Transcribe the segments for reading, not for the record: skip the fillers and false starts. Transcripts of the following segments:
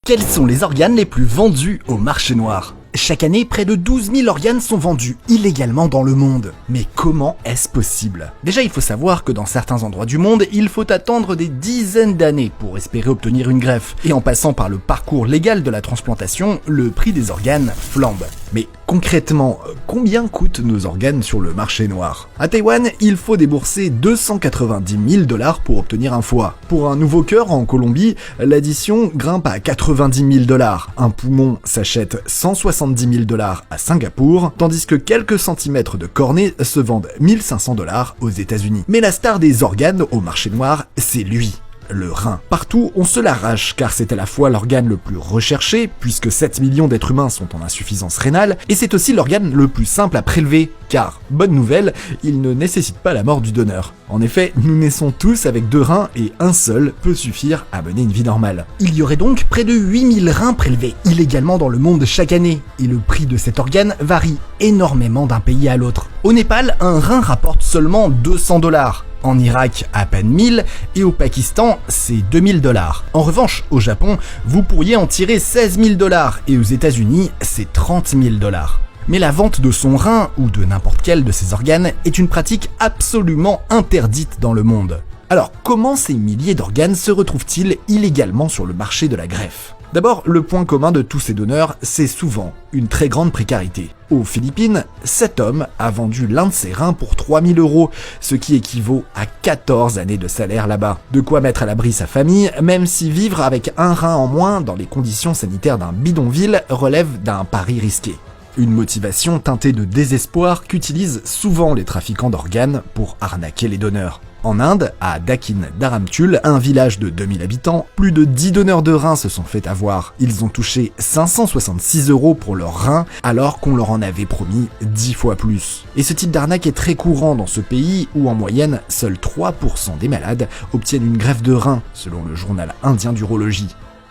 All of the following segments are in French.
Quels sont les organes les plus vendus au marché noir ? Chaque année, près de 12 000 organes sont vendus illégalement dans le monde. Mais comment est-ce possible ? Déjà, il faut savoir que dans certains endroits du monde, il faut attendre des dizaines d'années pour espérer obtenir une greffe. Et en passant par le parcours légal de la transplantation, le prix des organes flambe. Mais concrètement, combien coûtent nos organes sur le marché noir ? À Taïwan, il faut débourser 290 000 $ pour obtenir un foie. Pour un nouveau cœur en Colombie, l'addition grimpe à 90 000 $. Un poumon s'achète 170 000 $ à Singapour, tandis que quelques centimètres de cornée se vendent 1500 $ aux États-Unis. Mais la star des organes au marché noir, c'est lui. Le rein. Partout, on se l'arrache car c'est à la fois l'organe le plus recherché, puisque 7 millions d'êtres humains sont en insuffisance rénale, et c'est aussi l'organe le plus simple à prélever, car, bonne nouvelle, il ne nécessite pas la mort du donneur. En effet, nous naissons tous avec 2 reins et un seul peut suffire à mener une vie normale. Il y aurait donc près de 8000 reins prélevés illégalement dans le monde chaque année, et le prix de cet organe varie énormément d'un pays à l'autre. Au Népal, un rein rapporte seulement 200 $. En Irak, à peine 1000, et au Pakistan, c'est 2000 $. En revanche, au Japon, vous pourriez en tirer 16 000 $, et aux États-Unis, c'est 30 000 $. Mais la vente de son rein, ou de n'importe quel de ses organes, est une pratique absolument interdite dans le monde. Alors, comment ces milliers d'organes se retrouvent-ils illégalement sur le marché de la greffe ? D'abord, le point commun de tous ces donneurs, c'est souvent une très grande précarité. Aux Philippines, cet homme a vendu l'un de ses reins pour 3 000 €, ce qui équivaut à 14 années de salaire là-bas. De quoi mettre à l'abri sa famille, même si vivre avec un rein en moins dans les conditions sanitaires d'un bidonville relève d'un pari risqué. Une motivation teintée de désespoir qu'utilisent souvent les trafiquants d'organes pour arnaquer les donneurs. En Inde, à Dakin Dharamtul, un village de 2000 habitants, plus de 10 donneurs de reins se sont fait avoir. Ils ont touché 566 € pour leurs reins, alors qu'on leur en avait promis 10 fois plus. Et ce type d'arnaque est très courant dans ce pays où, en moyenne, seuls 3% des malades obtiennent une greffe de rein, selon le journal indien d'urologie.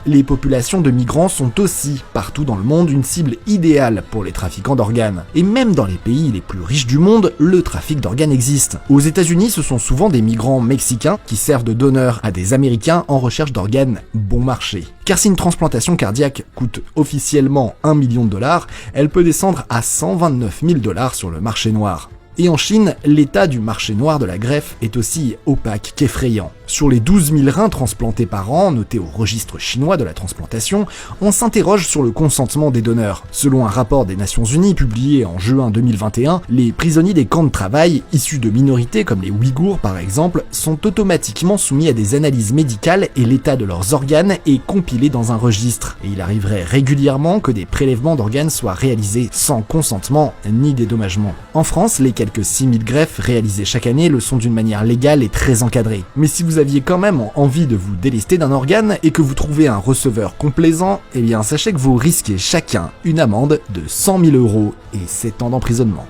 Les populations de migrants sont aussi, partout dans le monde, une cible idéale pour les trafiquants d'organes. Et même dans les pays les plus riches du monde, le trafic d'organes existe. Aux États-Unis, ce sont souvent des migrants mexicains qui servent de donneurs à des Américains en recherche d'organes bon marché. Car si une transplantation cardiaque coûte officiellement 1 million $, elle peut descendre à 129 000 $ sur le marché noir. Et en Chine, l'état du marché noir de la greffe est aussi opaque qu'effrayant. Sur les 12 000 reins transplantés par an, notés au registre chinois de la transplantation, on s'interroge sur le consentement des donneurs. Selon un rapport des Nations Unies publié en juin 2021, les prisonniers des camps de travail, issus de minorités comme les Ouïghours par exemple, sont automatiquement soumis à des analyses médicales et l'état de leurs organes est compilé dans un registre. Et il arriverait régulièrement que des prélèvements d'organes soient réalisés sans consentement ni dédommagement. En France, les quelques 6000 greffes réalisées chaque année le sont d'une manière légale et très encadrée. Mais si vous aviez quand même envie de vous délester d'un organe et que vous trouvez un receveur complaisant, eh bien sachez que vous risquez chacun une amende de 100 000 € et 7 ans d'emprisonnement.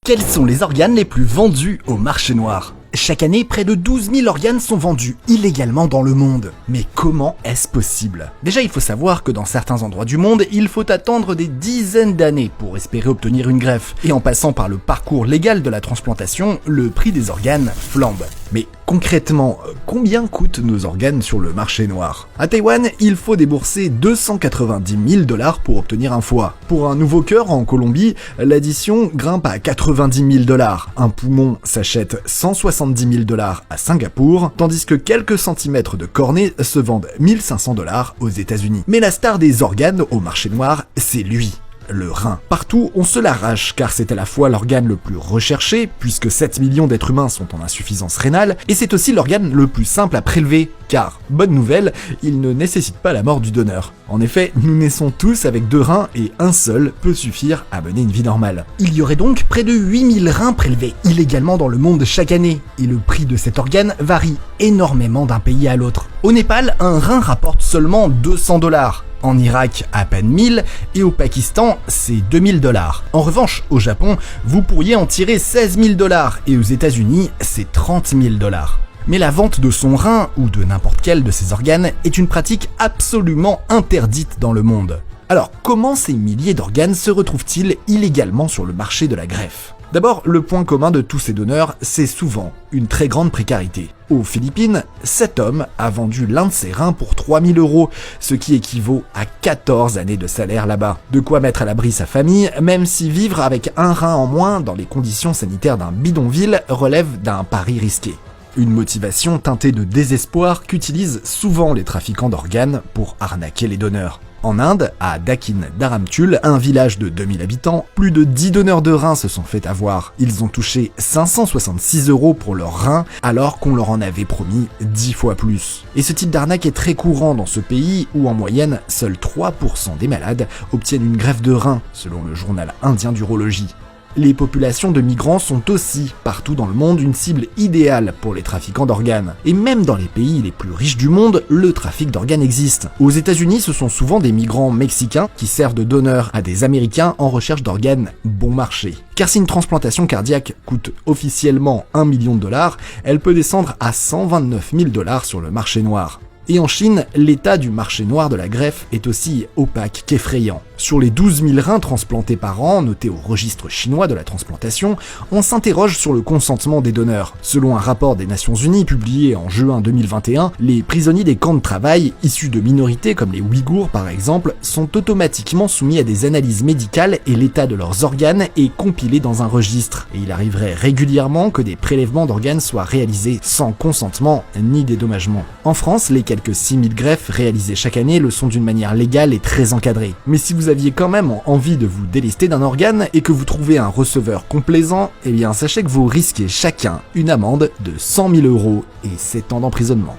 Quels sont les organes les plus vendus au marché noir ? Chaque année, près de 12 000 organes sont vendus illégalement dans le monde. Mais comment est-ce possible ? Déjà, il faut savoir que dans certains endroits du monde, il faut attendre des dizaines d'années pour espérer obtenir une greffe. Et en passant par le parcours légal de la transplantation, le prix des organes flambe. Mais concrètement, combien coûtent nos organes sur le marché noir ? À Taïwan, il faut débourser 290 000 $ pour obtenir un foie. Pour un nouveau cœur en Colombie, l'addition grimpe à 90 000 $. Un poumon s'achète 170 000 $ à Singapour, tandis que quelques centimètres de cornée se vendent 1500 $ aux États-Unis. Mais la star des organes au marché noir, c'est lui. Le rein. Partout, on se l'arrache car c'est à la fois l'organe le plus recherché, puisque 7 millions d'êtres humains sont en insuffisance rénale, et c'est aussi l'organe le plus simple à prélever, car, bonne nouvelle, il ne nécessite pas la mort du donneur. En effet, nous naissons tous avec 2 reins et un seul peut suffire à mener une vie normale. Il y aurait donc près de 8000 reins prélevés illégalement dans le monde chaque année, et le prix de cet organe varie énormément d'un pays à l'autre. Au Népal, un rein rapporte seulement 200 $. En Irak, à peine 1000, et au Pakistan, c'est 2000 $. En revanche, au Japon, vous pourriez en tirer 16 000 $, et aux États-Unis, c'est 30 000 $. Mais la vente de son rein, ou de n'importe quel de ses organes, est une pratique absolument interdite dans le monde. Alors, comment ces milliers d'organes se retrouvent-ils illégalement sur le marché de la greffe ? D'abord, le point commun de tous ces donneurs, c'est souvent une très grande précarité. Aux Philippines, cet homme a vendu l'un de ses reins pour 3000 €, ce qui équivaut à 14 années de salaire là-bas. De quoi mettre à l'abri sa famille, même si vivre avec un rein en moins dans les conditions sanitaires d'un bidonville relève d'un pari risqué. Une motivation teintée de désespoir qu'utilisent souvent les trafiquants d'organes pour arnaquer les donneurs. En Inde, à Dakin Dharamtul, un village de 2000 habitants, plus de 10 donneurs de reins se sont fait avoir. Ils ont touché 566 € pour leurs reins, alors qu'on leur en avait promis 10 fois plus. Et ce type d'arnaque est très courant dans ce pays où en moyenne, seuls 3% des malades obtiennent une greffe de rein, selon le journal indien d'urologie. Les populations de migrants sont aussi, partout dans le monde, une cible idéale pour les trafiquants d'organes. Et même dans les pays les plus riches du monde, le trafic d'organes existe. Aux États-Unis, ce sont souvent des migrants mexicains qui servent de donneurs à des Américains en recherche d'organes bon marché. Car si une transplantation cardiaque coûte officiellement $1 million, elle peut descendre à 129 000 $ sur le marché noir. Et en Chine, l'état du marché noir de la greffe est aussi opaque qu'effrayant. Sur les 12 000 reins transplantés par an, notés au registre chinois de la transplantation, on s'interroge sur le consentement des donneurs. Selon un rapport des Nations Unies publié en juin 2021, les prisonniers des camps de travail, issus de minorités comme les Ouïghours par exemple, sont automatiquement soumis à des analyses médicales et l'état de leurs organes est compilé dans un registre. Et il arriverait régulièrement que des prélèvements d'organes soient réalisés sans consentement ni dédommagement. En France, les quelques 6000 greffes réalisées chaque année le sont d'une manière légale et très encadrée. Mais si vous aviez quand même envie de vous délester d'un organe et que vous trouvez un receveur complaisant, eh bien sachez que vous risquez chacun une amende de 100 000 € et 7 ans d'emprisonnement.